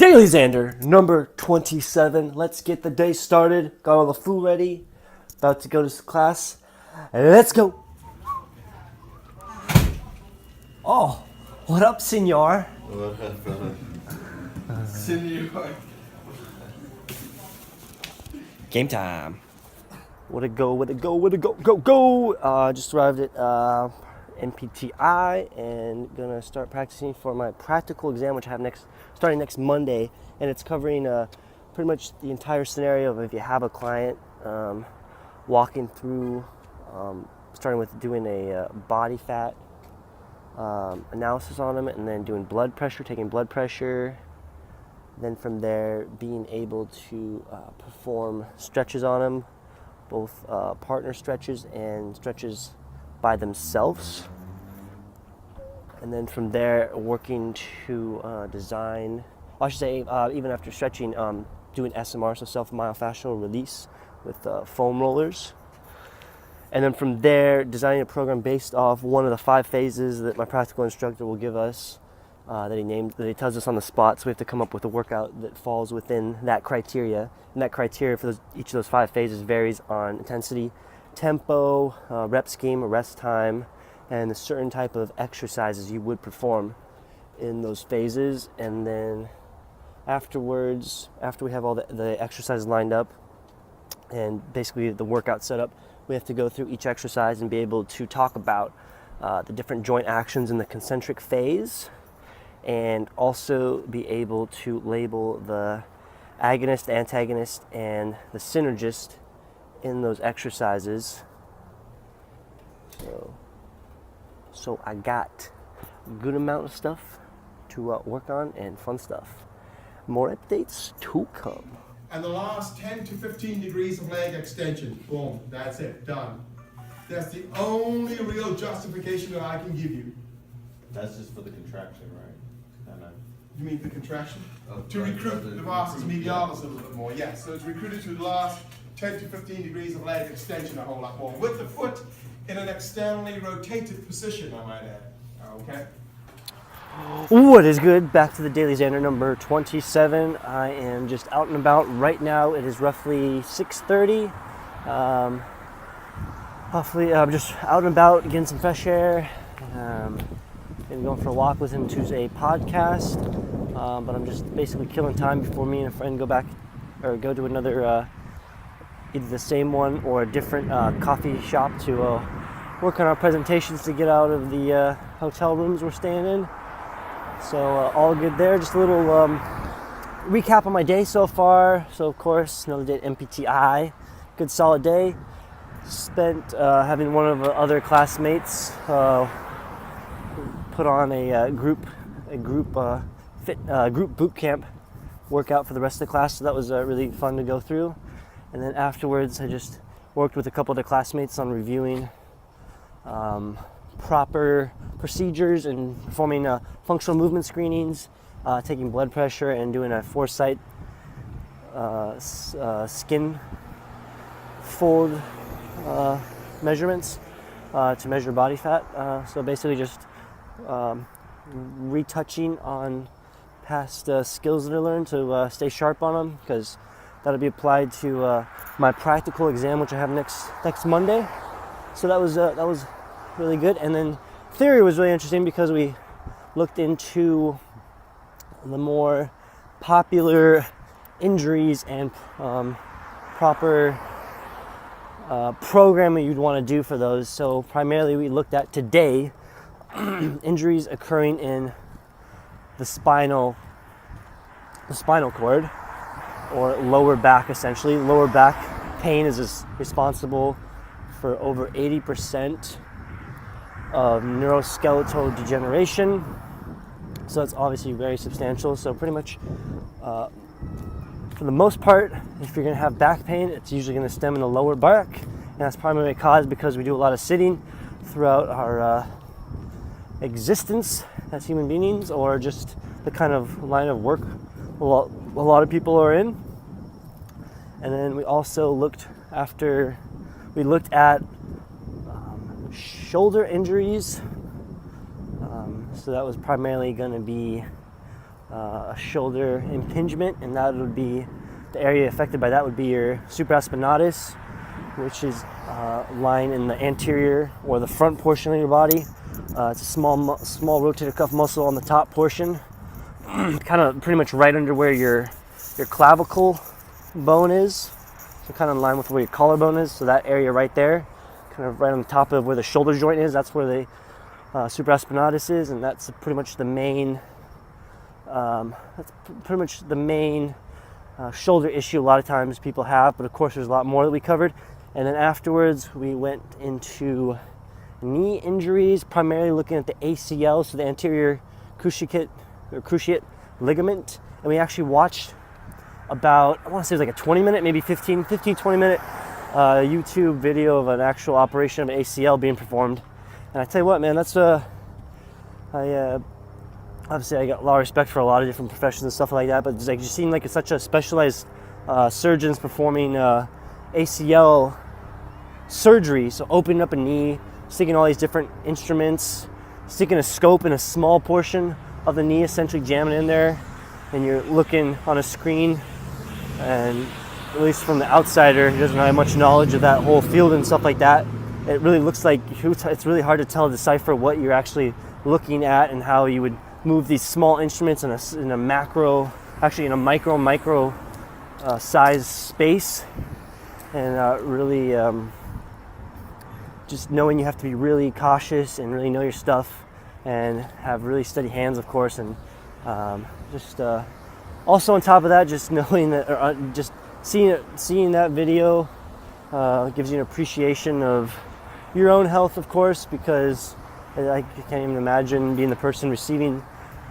DailyXander, number 27. Let's get the day started. Got all the food ready. About to go to class. Let's go. Oh, what up, senor? What up, brother? Senor. Game time. Would it go? Go. Just arrived at NPTI and gonna start practicing for my practical exam, which I have starting next Monday, and it's covering pretty much the entire scenario of if you have a client, walking through, starting with doing a body fat analysis on them, and then doing blood pressure, taking blood pressure. Then from there, being able to perform stretches on them, both partner stretches and stretches by themselves. And then from there, working to design, I should say, even after stretching, doing SMR, so self-myofascial release with foam rollers. And then from there, designing a program based off one of the 5 phases that my practical instructor will give us, that he tells us on the spot. So we have to come up with a workout that falls within that criteria. And that criteria for each of those 5 phases varies on intensity, tempo, rep scheme, rest time, and a certain type of exercises you would perform in those phases. And then afterwards, after we have all the exercises lined up and basically the workout set up, we have to go through each exercise and be able to talk about the different joint actions in the concentric phase, and also be able to label the agonist, antagonist, and the synergist in those exercises. So I got a good amount of stuff to work on and fun stuff. More updates to come. And the last 10 to 15 degrees of leg extension. Boom, that's it, done. That's the only real justification that I can give you. That's just for the contraction, right? You mean the contraction? To right, recruit the vastus medialis a little bit more, yes. So it's recruited to the last 10 to 15 degrees of leg extension a whole lot more. With the foot in an externally rotated position, I might add. Okay? What is good? Back to the DailyXander number 27. I am just out and about right now. It is roughly 6:30. Hopefully, I'm just out and about getting some fresh air. And going for a walk, listening to a podcast. But I'm just basically killing time before me and a friend go back or go to another, either the same one or a different coffee shop to work on our presentations to get out of the hotel rooms we're staying in. So all good there. Just a little recap on my day so far. So of course, another day at NPTI. Good solid day. Spent having one of the other classmates put on a group boot camp workout for the rest of the class. So that was really fun to go through. And then afterwards, I just worked with a couple of the classmates on reviewing proper procedures and performing functional movement screenings, taking blood pressure, and doing a foresight skin fold measurements to measure body fat. So basically just retouching on past skills that I learned to stay sharp on them, because that'll be applied to my practical exam, which I have next Monday. So that was really good. And then theory was really interesting because we looked into the more popular injuries and proper programming you'd want to do for those. So primarily we looked at today injuries occurring in the spinal cord, or lower back. Essentially, lower back pain is responsible for over 80% of neuroskeletal degeneration. So that's obviously very substantial. So pretty much, for the most part, if you're going to have back pain, it's usually going to stem in the lower back, and that's primarily caused because we do a lot of sitting throughout our existence as human beings, or just the kind of line of work a lot of people are in. And then we also looked at shoulder injuries. So that was primarily going to be a shoulder impingement, and that would be the area affected by that would be your supraspinatus, which is lying in the anterior or the front portion of your body. It's a small rotator cuff muscle on the top portion, kind of pretty much right under where your clavicle bone is, so kind of in line with where your collarbone is. So that area right there, kind of right on the top of where the shoulder joint is, that's where the supraspinatus is, and that's pretty much the main. Shoulder issue a lot of times people have, but of course there's a lot more that we covered. And then afterwards we went into knee injuries, primarily looking at the ACL, so the anterior cruciate ligament. And we actually watched about, I want to say it was like a 20-minute, maybe 15-20 minute YouTube video of an actual operation of an ACL being performed. And I tell you what, man, that's obviously I got a lot of respect for a lot of different professions and stuff like that, but it's like you seem like it's such a specialized surgeons performing ACL surgery. So opening up a knee, sticking all these different instruments, sticking a scope in a small portion of the knee, essentially jamming in there, and you're looking on a screen, and at least from the outsider who doesn't have much knowledge of that whole field and stuff like that, it really looks like it's really hard to decipher what you're actually looking at and how you would move these small instruments in a micro size space, and really just knowing you have to be really cautious and really know your stuff and have really steady hands, of course, and also on top of that, just knowing that, just seeing that video gives you an appreciation of your own health, of course, because I can't even imagine being the person receiving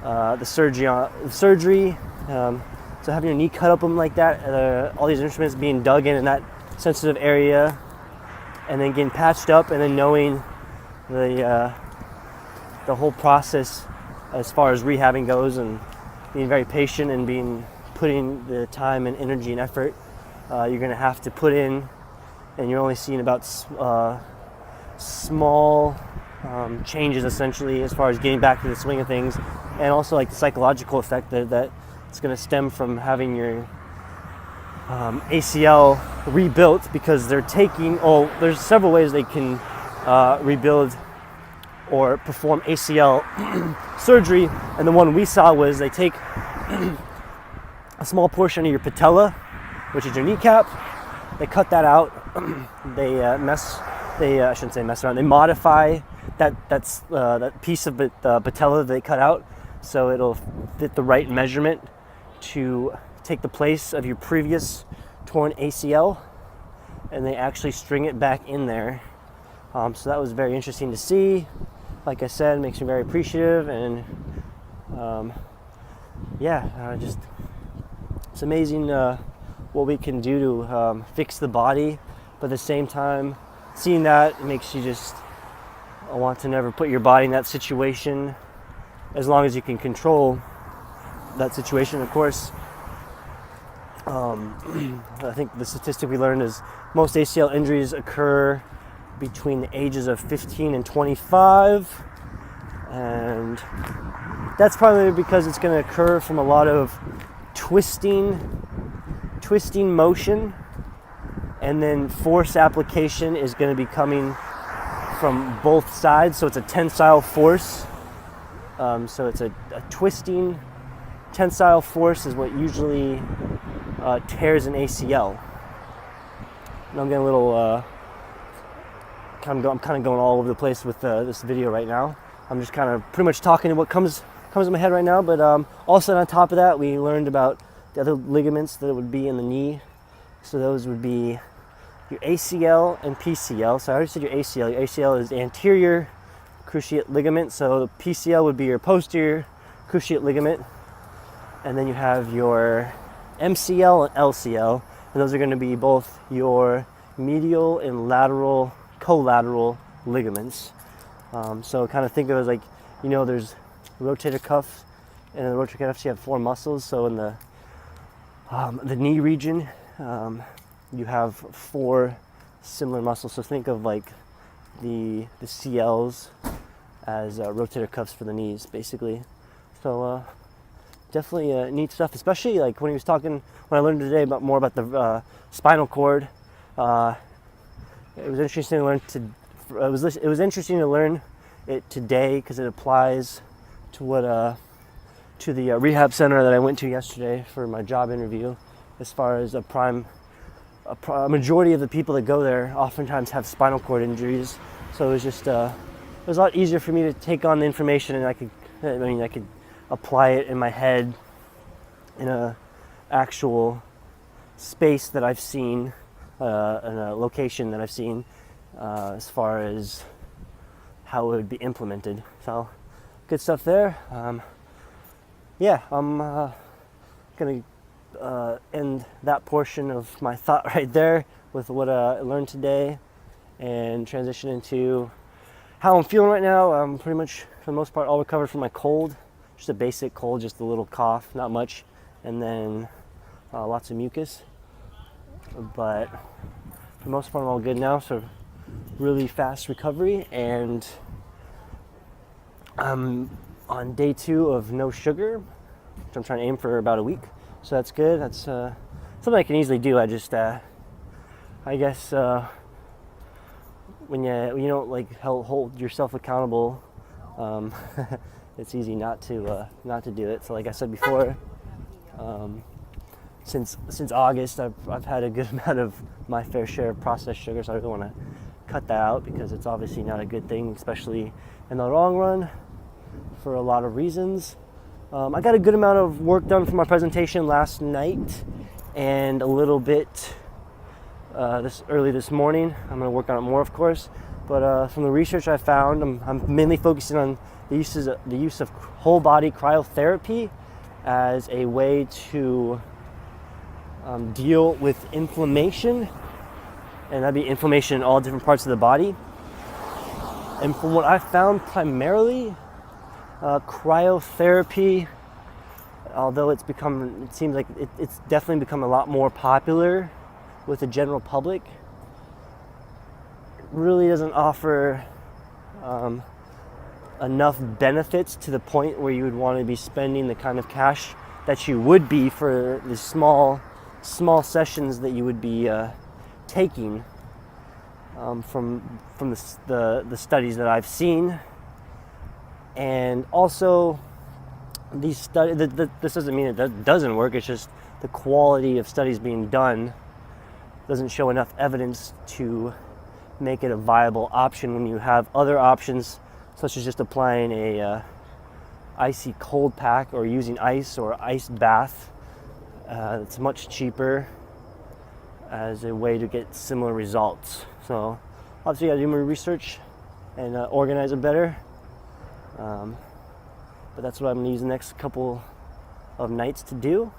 the surgery. So having your knee cut open like that, all these instruments being dug in that sensitive area, and then getting patched up, and then knowing the whole process as far as rehabbing goes, and being very patient and putting the time and energy and effort you're going to have to put in, and you're only seeing about small changes essentially as far as getting back to the swing of things, and also like the psychological effect that it's going to stem from having your ACL rebuilt, because there's several ways they can rebuild or perform ACL surgery, and the one we saw was they take a small portion of your patella, which is your kneecap, they cut that out, they modify that piece of patella they cut out so it'll fit the right measurement to take the place of your previous torn ACL, and they actually string it back in there. So that was very interesting to see. Like I said, it makes me very appreciative, and just it's amazing what we can do to fix the body, but at the same time, seeing that, it makes you just want to never put your body in that situation, as long as you can control that situation, of course. I think the statistic we learned is most ACL injuries occur between the ages of 15 and 25, and that's probably because it's going to occur from a lot of twisting motion, and then force application is going to be coming from both sides, so it's a tensile force. So it's a twisting tensile force is what usually tears an ACL. And I'm getting a little I'm kind of going all over the place with this video right now. I'm just kind of pretty much talking to what comes in my head right now, but also on top of that, we learned about the other ligaments that would be in the knee. So those would be your ACL and PCL. So I already said your ACL. Your ACL is the anterior cruciate ligament. So the PCL would be your posterior cruciate ligament. And then you have your MCL and LCL. And those are going to be both your medial and lateral, collateral ligaments. So kind of think of it as like, there's rotator cuff, and in the rotator cuffs you have 4 muscles. So in the knee region, you have 4 similar muscles. So think of like the CLs as rotator cuffs for the knees, basically. So definitely neat stuff, especially like when I learned today more about the spinal cord. It was interesting to learn it was interesting to learn it today because it applies to the rehab center that I went to yesterday for my job interview. As far as a majority of the people that go there oftentimes have spinal cord injuries, so it was just it was a lot easier for me to take on the information, and I could apply it in my head in a actual space that I've seen, in a location that I've seen, as far as how it would be implemented. So good stuff there. I'm gonna end that portion of my thought right there with what I learned today, and transition into how I'm feeling right now. I'm pretty much, for the most part, all recovered from my cold. Just a basic cold, just a little cough, not much, and then lots of mucus. But for the most part, I'm all good now. So really fast recovery, and I'm on day 2 of no sugar, which I'm trying to aim for about a week. So that's good. That's something I can easily do. I just, I guess, when you don't like hold yourself accountable, it's easy not to do it. So like I said before, since August, I've had a good amount of my fair share of processed sugar. So I really want to cut that out because it's obviously not a good thing, especially in the long run, for a lot of reasons. I got a good amount of work done for my presentation last night, and a little bit early this morning. I'm going to work on it more, of course. But from the research I found, I'm mainly focusing on the use of whole body cryotherapy as a way to deal with inflammation, and that'd be inflammation in all different parts of the body. And from what I found, primarily cryotherapy, although it seems like it's definitely become a lot more popular with the general public, really doesn't offer enough benefits to the point where you would want to be spending the kind of cash that you would be for the small sessions that you would be taking from the studies that I've seen. And also, these studies, this doesn't mean it doesn't work. It's just the quality of studies being done doesn't show enough evidence to make it a viable option when you have other options, such as just applying a icy cold pack or using ice or ice bath. It's much cheaper as a way to get similar results. So obviously, I gotta do my research and organize it better. But that's what I'm going to use the next couple of nights to do.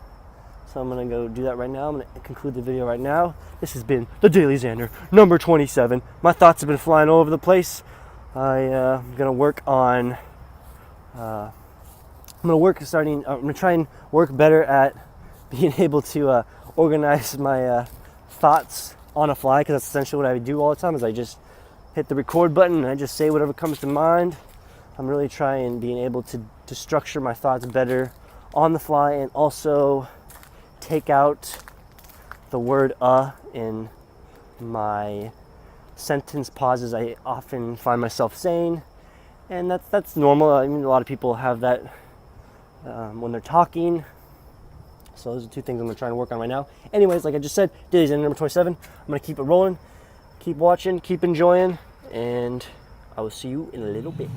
So I'm going to go do that right now. I'm going to conclude the video right now. This has been the Daily Xander, number 27. My thoughts have been flying all over the place. I'm going to work on... I'm going to try and work better at being able to organize my thoughts on a fly, because that's essentially what I do all the time, is I just hit the record button and I just say whatever comes to mind. I'm really trying being able to structure my thoughts better on the fly, and also take out the word in my sentence pauses I often find myself saying. And that's normal. I mean, a lot of people have that when they're talking. So those are 2 things I'm going to try and work on right now. Anyways, like I just said, Daily Xander number 27. I'm going to keep it rolling, keep watching, keep enjoying, and I will see you in a little bit.